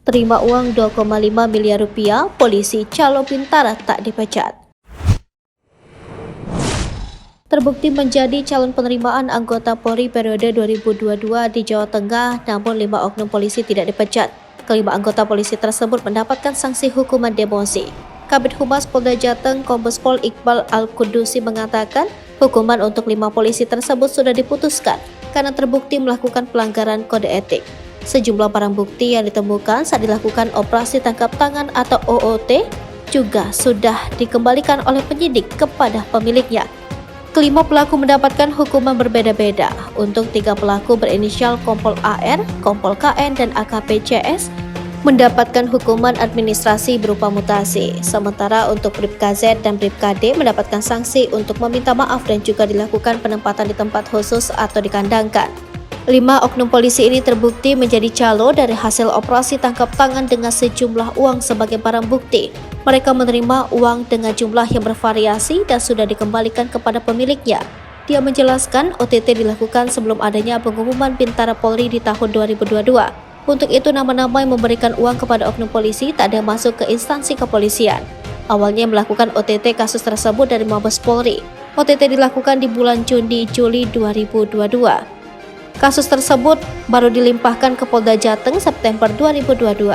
Terima uang 2,5 miliar rupiah, polisi calo pintar tak dipecat. Terbukti menjadi calon penerimaan anggota Polri periode 2022 di Jawa Tengah, namun 5 oknum polisi tidak dipecat. Kelima anggota polisi tersebut mendapatkan sanksi hukuman demosi. Kabid Humas Polda Jateng, Kombes Pol Iqbal Al-Kudusi mengatakan, hukuman untuk 5 polisi tersebut sudah diputuskan karena terbukti melakukan pelanggaran kode etik. Sejumlah barang bukti yang ditemukan saat dilakukan operasi tangkap tangan atau OOT juga sudah dikembalikan oleh penyidik kepada pemiliknya. Kelima pelaku mendapatkan hukuman berbeda-beda. Untuk 3 pelaku berinisial Kompol AR, Kompol KN, dan AKP CS mendapatkan hukuman administrasi berupa mutasi. Sementara untuk Bribka Z dan Bribka D mendapatkan sanksi untuk meminta maaf dan juga dilakukan penempatan di tempat khusus atau dikandangkan. 5 oknum polisi ini terbukti menjadi calo dari hasil operasi tangkap tangan dengan sejumlah uang sebagai barang bukti. Mereka menerima uang dengan jumlah yang bervariasi dan sudah dikembalikan kepada pemiliknya. Dia menjelaskan OTT dilakukan sebelum adanya pengumuman Bintara Polri di tahun 2022. Untuk itu nama-nama yang memberikan uang kepada oknum polisi tak ada masuk ke instansi kepolisian. Awalnya melakukan OTT kasus tersebut dari Mabes Polri. OTT dilakukan di bulan Juni-Juli 2022. Kasus tersebut baru dilimpahkan ke Polda Jateng September 2022.